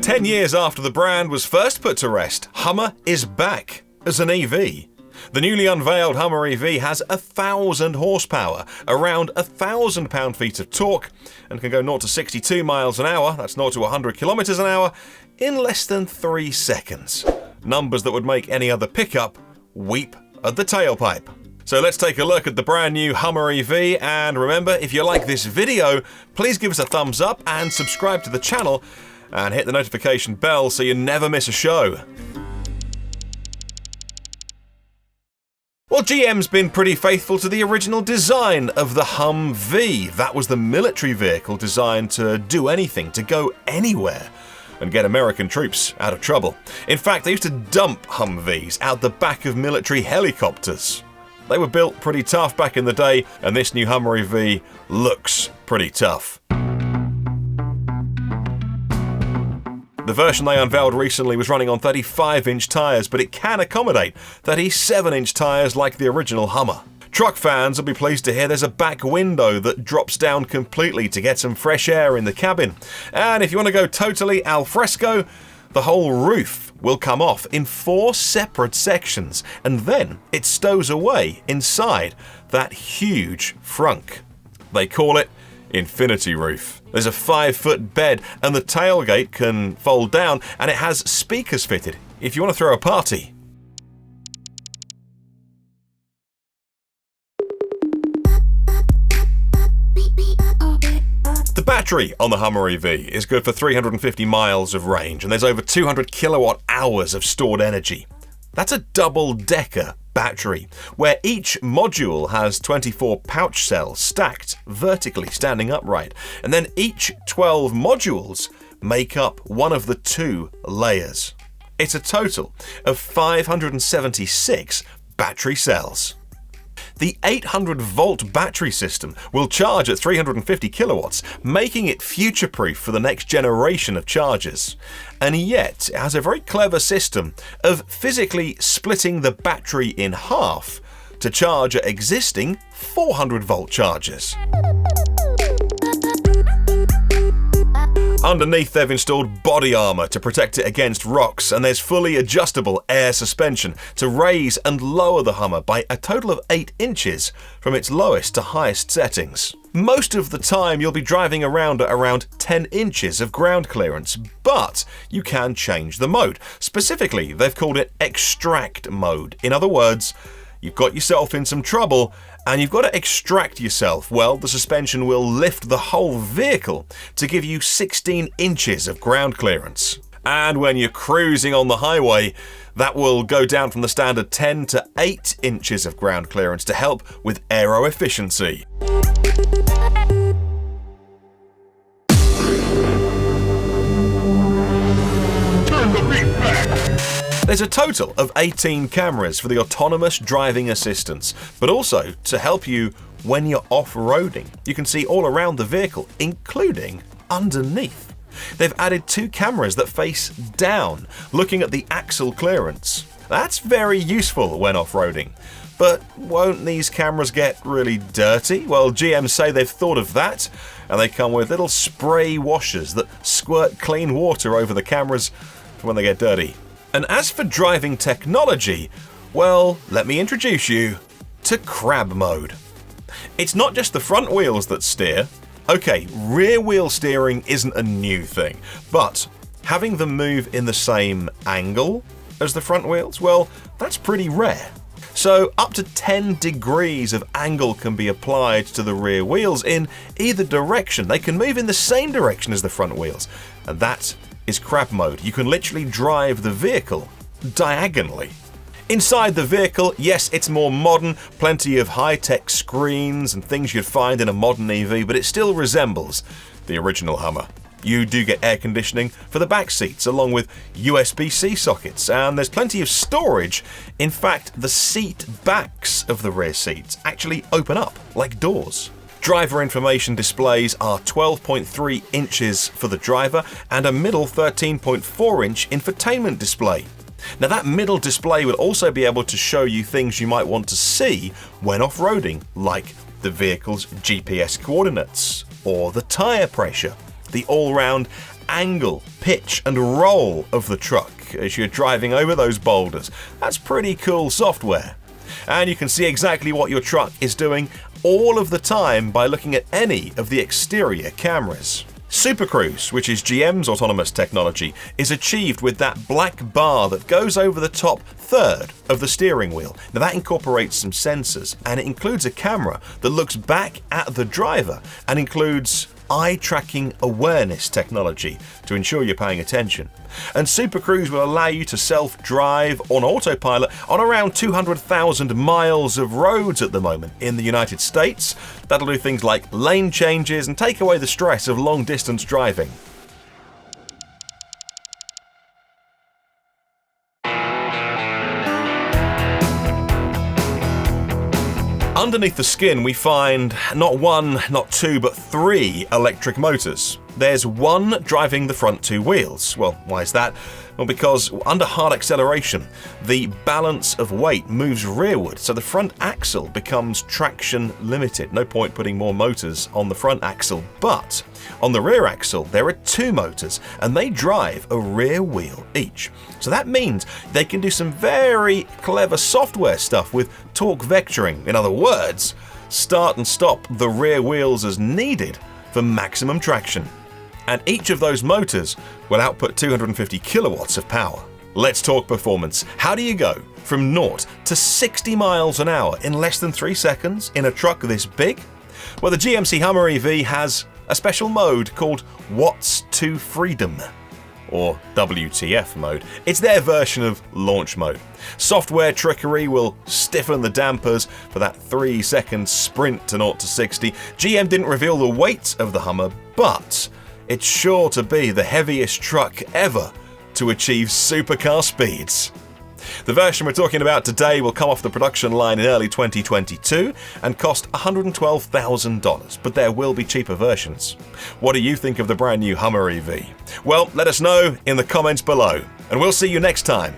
Ten years after the brand was first put to rest, Hummer is back as an EV. The newly unveiled Hummer EV has 1,000 horsepower, around 1,000 pound-feet of torque, and can go 0 to 62 miles an hour, that's 0 to 100 kilometers an hour, in less than 3 seconds. Numbers that would make any other pickup weep at the tailpipe. So let's take a look at the brand new Hummer EV, and remember, if you like this video, please give us a thumbs up and subscribe to the channel, and hit the notification bell so you never miss a show. Well, GM's been pretty faithful to the original design of the Humvee. That was the military vehicle designed to do anything, to go anywhere, and get American troops out of trouble. In fact, they used to dump Humvees out the back of military helicopters. They were built pretty tough back in the day, and this new Hummer EV looks pretty tough. The version they unveiled recently was running on 35-inch tyres, but it can accommodate 37-inch tyres like the original Hummer. Truck fans will be pleased to hear there's a back window that drops down completely to get some fresh air in the cabin. And if you want to go totally al fresco, the whole roof will come off in 4 separate sections, and then it stows away inside that huge frunk. They call it Infinity Roof. There's a 5-foot bed, and the tailgate can fold down, and it has speakers fitted if you want to throw a party. The battery on the Hummer EV is good for 350 miles of range, and there's over 200 kilowatt hours of stored energy. That's a double-decker battery, where each module has 24 pouch cells stacked vertically, standing upright, and then each 12 modules make up one of the 2 layers. It's a total of 576 battery cells. The 800-volt battery system will charge at 350 kilowatts, making it future-proof for the next generation of chargers. And yet, it has a very clever system of physically splitting the battery in half to charge at existing 400-volt chargers. Underneath, they've installed body armor to protect it against rocks, and there's fully adjustable air suspension to raise and lower the Hummer by a total of 8 inches from its lowest to highest settings. Most of the time, you'll be driving around at around 10 inches of ground clearance, but you can change the mode. Specifically, they've called it extract mode. In other words, you've got yourself in some trouble and you've got to extract yourself. Well, the suspension will lift the whole vehicle to give you 16 inches of ground clearance. And when you're cruising on the highway, that will go down from the standard 10 to 8 inches of ground clearance to help with aero efficiency. There's a total of 18 cameras for the autonomous driving assistance, but also to help you when you're off-roading. You can see all around the vehicle, including underneath. They've added 2 cameras that face down, looking at the axle clearance. That's very useful when off-roading. But won't these cameras get really dirty? Well, GM say they've thought of that, and they come with little spray washers that squirt clean water over the cameras for when they get dirty. And as for driving technology, well, let me introduce you to crab mode. It's not just the front wheels that steer. Okay, rear wheel steering isn't a new thing, but having them move in the same angle as the front wheels, well, that's pretty rare. So up to 10 degrees of angle can be applied to the rear wheels in either direction. They can move in the same direction as the front wheels, and that is crab mode. You can literally drive the vehicle diagonally. Inside the vehicle, yes, it's more modern, plenty of high-tech screens and things you'd find in a modern EV, but it still resembles the original Hummer. You do get air conditioning for the back seats, along with USB-C sockets, and there's plenty of storage. In fact, the seat backs of the rear seats actually open up like doors. Driver information displays are 12.3 inches for the driver and a middle 13.4-inch infotainment display. Now that middle display will also be able to show you things you might want to see when off-roading, like the vehicle's GPS coordinates, or the tyre pressure, the all-round angle, pitch and roll of the truck as you're driving over those boulders. That's pretty cool software. And you can see exactly what your truck is doing all of the time by looking at any of the exterior cameras. Super Cruise, which is GM's autonomous technology, is achieved with that black bar that goes over the top third of the steering wheel. Now that incorporates some sensors, and it includes a camera that looks back at the driver and includes eye-tracking awareness technology to ensure you're paying attention. And Super Cruise will allow you to self-drive on autopilot on around 200,000 miles of roads at the moment in the United States. That'll do things like lane changes and take away the stress of long-distance driving. Underneath the skin, we find not one, not two, but three electric motors. There's one driving the front two wheels. Well, why is that? Well, because under hard acceleration, the balance of weight moves rearward, so the front axle becomes traction limited. No point putting more motors on the front axle, but on the rear axle, there are two motors, and they drive a rear wheel each. So that means they can do some very clever software stuff with torque vectoring. In other words, start and stop the rear wheels as needed for maximum traction. And each of those motors will output 250 kilowatts of power. Let's talk performance. How do you go from 0 to 60 miles an hour in less than 3 seconds in a truck this big? Well, the GMC Hummer EV has a special mode called Watts to Freedom, or WTF mode. It's their version of launch mode. Software trickery will stiffen the dampers for that 3-second sprint to 0 to 60. GM didn't reveal the weight of the Hummer, but it's sure to be the heaviest truck ever to achieve supercar speeds. The version we're talking about today will come off the production line in early 2022 and cost $112,000, but there will be cheaper versions. What do you think of the brand new Hummer EV? Well, let us know in the comments below, and we'll see you next time